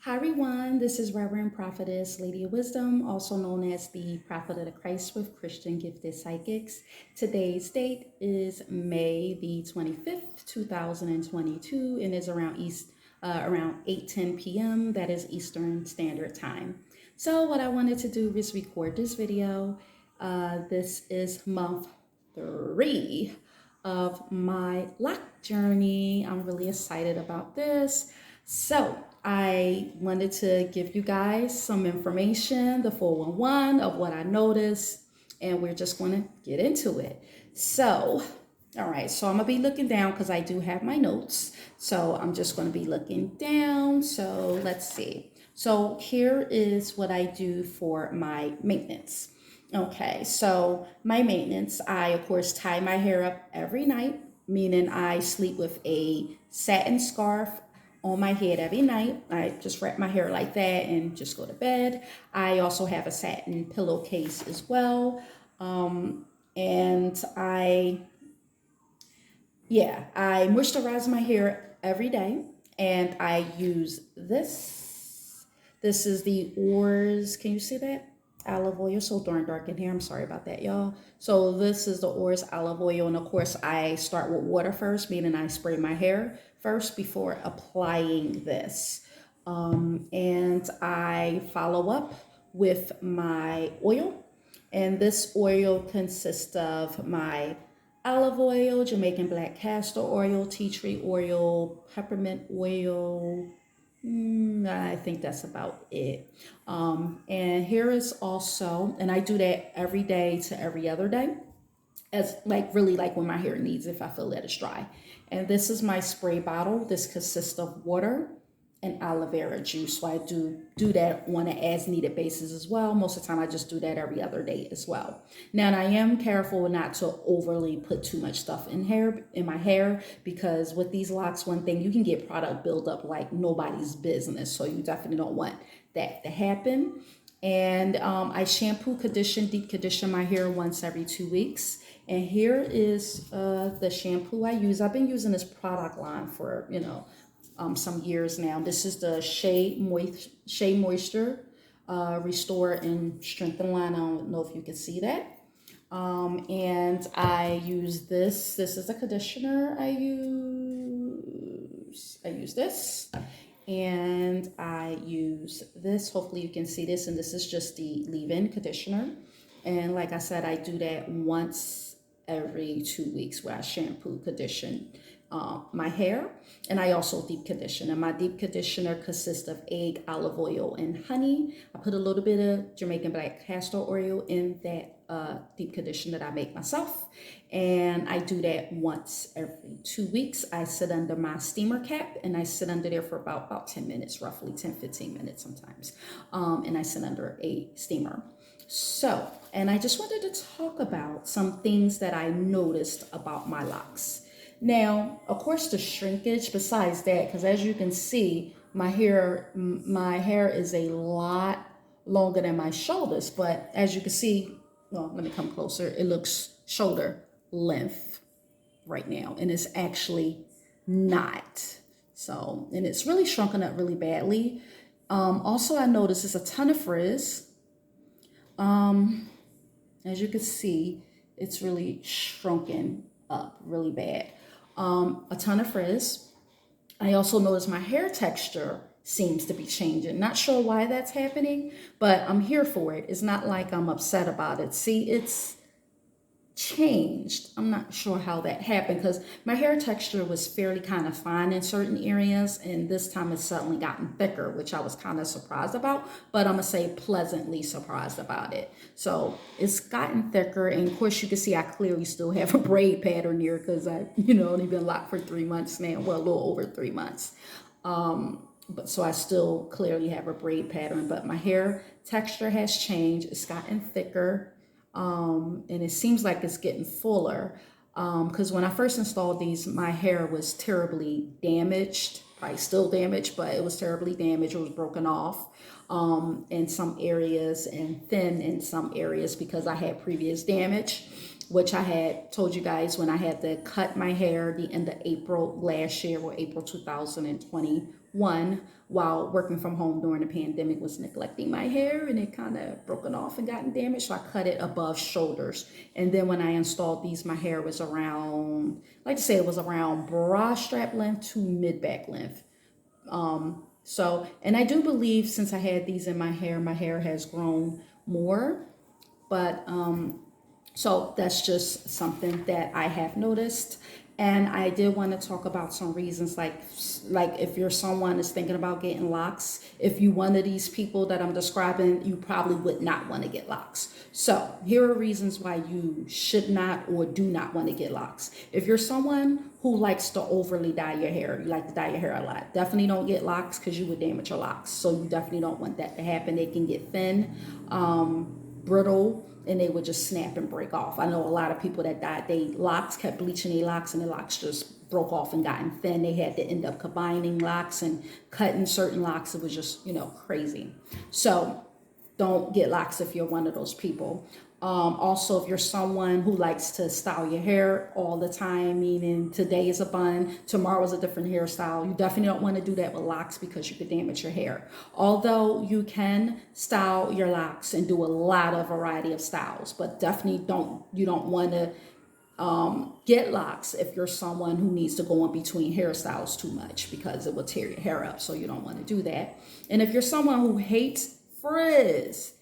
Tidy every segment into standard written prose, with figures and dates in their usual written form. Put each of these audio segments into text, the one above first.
Hi everyone, this is Reverend Prophetess, Lady of Wisdom, also known as the Prophet of the Christ with Christian Gifted Psychics. Today's date is May the 25th, 2022, and is around 8:10 p.m. That is Eastern Standard Time. So what I wanted to do is record this video. This is month 3 of my lock journey. I'm really excited about this. So I wanted to give you guys some information, the 411 of what I noticed, and we're just going to get into it. So, all right, so I'm going to be looking down because I do have my notes. So I'm just going to be looking down. So let's see. So here is what I do for my maintenance. Okay, so my maintenance, I of course tie my hair up every night, meaning I sleep with a satin scarf on my head every night. I just wrap my hair like that and just go to bed. I also have a satin pillowcase as well. And I moisturize my hair every day, and I use this. This is the Oars. Can you see that? Olive oil. So darn dark in here. I'm sorry about that, y'all. So this is the Oars olive oil, and of course I start with water first, meaning I spray my hair first before applying this. And I follow up with my oil, and this oil consists of my olive oil, Jamaican black castor oil, tea tree oil, peppermint oil. I think that's about it. And here is also, and I do that every day to every other day, as like really like when my hair needs, if I feel that it's dry. And this is my spray bottle. This consists of water and aloe vera juice. So I do that on an as needed basis as well. Most of the time I just do that every other day as well. Now, and I am careful not to overly put too much stuff in my hair, because with these locks, one thing, you can get product buildup like nobody's business. So you definitely don't want that to happen. And I shampoo, condition, deep condition my hair once every 2 weeks. And here is the shampoo I use. I've been using this product line for, some years now. This is the Shea Moisture Restore and Strengthen line. I don't know if you can see that. And I use this. This is a conditioner I use. I use this. And I use this. Hopefully you can see this. And this is just the leave-in conditioner. And like I said, I do that once every 2 weeks where I shampoo, condition my hair, and I also deep condition. And my deep conditioner consists of egg, olive oil, and honey. I put a little bit of Jamaican black castor oil in that deep condition that I make myself, and I do that once every 2 weeks. I sit under my steamer cap, and I sit under there for about 10 minutes, roughly 10-15 minutes sometimes, and I sit under a steamer. So, and I just wanted to talk about some things that I noticed about my locks. Now, of course, the shrinkage, besides that, because as you can see, my hair is a lot longer than my shoulders. But as you can see, well, let me come closer. It looks shoulder length right now, and it's actually not. So, and it's really shrunken up really badly. Also, I noticed there's a ton of frizz. As you can see, it's really shrunken up really bad. A ton of frizz. I also notice my hair texture seems to be changing. Not sure why that's happening, but I'm here for it. It's not like I'm upset about it. See, it's changed. I'm not sure how that happened, because my hair texture was fairly kind of fine in certain areas, and this time it's suddenly gotten thicker, which I was kind of surprised about, but I'm gonna say pleasantly surprised about it. So it's gotten thicker, and of course you can see I clearly still have a braid pattern here, because I only been locked for 3 months now, well, a little over 3 months. But so I still clearly have a braid pattern, but my hair texture has changed. It's gotten thicker. And it seems like it's getting fuller, because when I first installed these, my hair was terribly damaged, probably still damaged, but it was terribly damaged. It was broken off in some areas and thin in some areas, because I had previous damage, which I had told you guys when I had to cut my hair the end of April last year, or April 2020 one, while working from home during the pandemic, was neglecting my hair and it kind of broken off and gotten damaged. So I cut it above shoulders. And then when I installed these, my hair was around, I like to say it was around bra strap length to mid back length. And I do believe since I had these in my hair has grown more. But so that's just something that I have noticed. And I did want to talk about some reasons, like if you're someone that's thinking about getting locks, if you're one of these people that I'm describing, you probably would not want to get locks. So here are reasons why you should not or do not want to get locks. If you're someone who likes to overly dye your hair, you like to dye your hair a lot, definitely don't get locks because you would damage your locks. So you definitely don't want that to happen. They can get thin, brittle, and they would just snap and break off. I know a lot of people that dyed their locks, kept bleaching their locks, and the locks just broke off and gotten thin. They had to end up combining locks and cutting certain locks. It was just, crazy. So don't get locks if you're one of those people. Also, if you're someone who likes to style your hair all the time, meaning today is a bun, tomorrow is a different hairstyle, you definitely don't want to do that with locks because you could damage your hair. Although you can style your locks and do a lot of variety of styles, but definitely you don't want to get locks if you're someone who needs to go in between hairstyles too much because it will tear your hair up. So you don't want to do that. And if you're someone who hates frizz,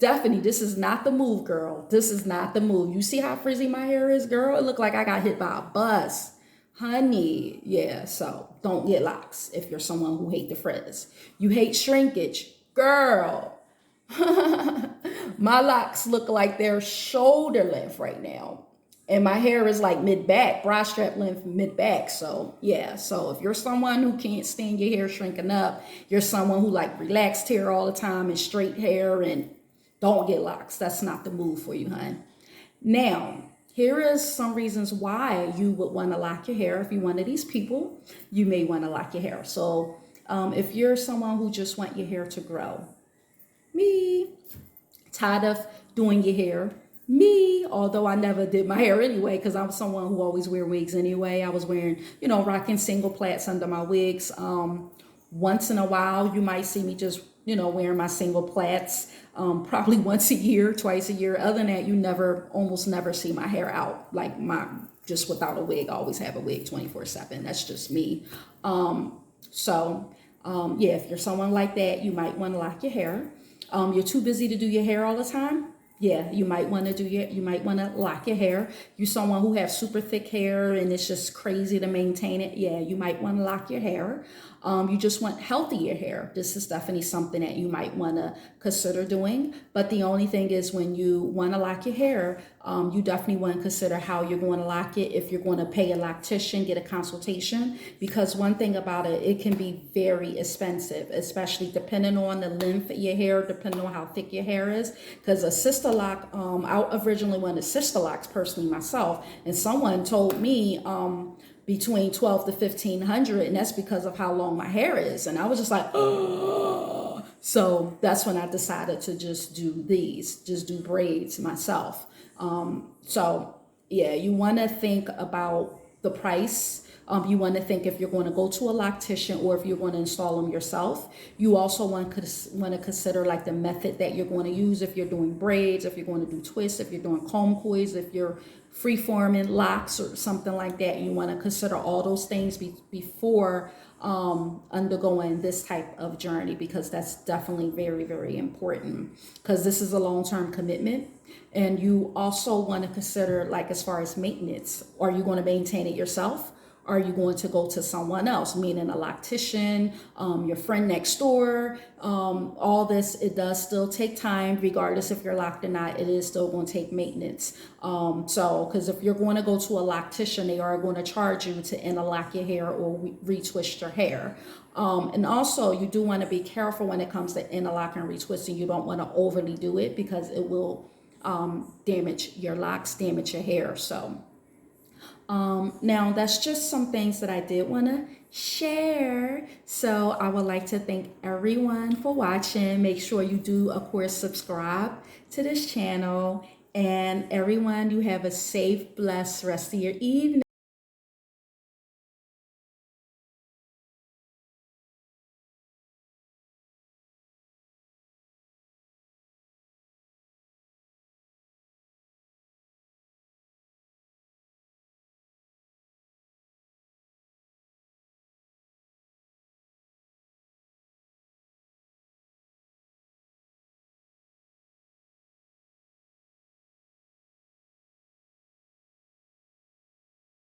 definitely, this is not the move, girl. This is not the move. You see how frizzy my hair is, girl? It looked like I got hit by a bus. Honey, yeah, so don't get locks if you're someone who hates the frizz. You hate shrinkage, girl. My locks look like they're shoulder length right now. And my hair is like mid-back, bra strap length mid-back. So, yeah. So if you're someone who can't stand your hair shrinking up, you're someone who like relaxed hair all the time and straight hair, and don't get locks. That's not the move for you, hon. Now, here is some reasons why you would want to lock your hair. If you're one of these people, you may want to lock your hair. So if you're someone who just want your hair to grow, me, tired of doing your hair, me, although I never did my hair anyway, because I'm someone who always wear wigs anyway. I was wearing, rocking single plaits under my wigs. Once in a while, you might see me just, wearing my single plaits, probably once a year, twice a year. Other than that, you almost never see my hair out, like just without a wig. I always have a wig 24/7. That's just me. Yeah, if you're someone like that, you might want to lock your hair. You're too busy to do your hair all the time. Yeah, you might want to lock your hair. You're someone who has super thick hair and it's just crazy to maintain it. Yeah, you might want to lock your hair. You just want healthier hair. This is definitely something that you might want to consider doing. But the only thing is, when you want to lock your hair, you definitely want to consider how you're going to lock it. If you're going to pay a loctician, get a consultation, because one thing about it, it can be very expensive, especially depending on the length of your hair, depending on how thick your hair is. Because a sister lock, I originally wanted sister locks personally myself, and someone told me between 12 to 1500, and that's because of how long my hair is. And I was just like, oh. So that's when I decided to just do braids myself. Yeah, you want to think about the price. You want to think if you're going to go to a loctician or if you're going to install them yourself. You also want to consider like the method that you're going to use. If you're doing braids, if you're going to do twists, if you're doing comb coils, if you're free-forming locks or something like that, you want to consider all those things before undergoing this type of journey, because that's definitely very, very important, because this is a long-term commitment. And you also want to consider, like, as far as maintenance, are you going to maintain it yourself? Are you going to go to someone else, meaning a loctician, your friend next door? All this, it does still take time, regardless if you're locked or not. It is still going to take maintenance. Because if you're going to go to a loctician, they are going to charge you to interlock your hair or retwist your hair. And also, you do want to be careful when it comes to interlocking and retwisting. You don't want to overly do it, because it will damage your locks, damage your hair. So now that's just some things that I did want to share. So I would like to thank everyone for watching. Make sure you do, of course, subscribe to this channel. And everyone, you have a safe, blessed rest of your evening.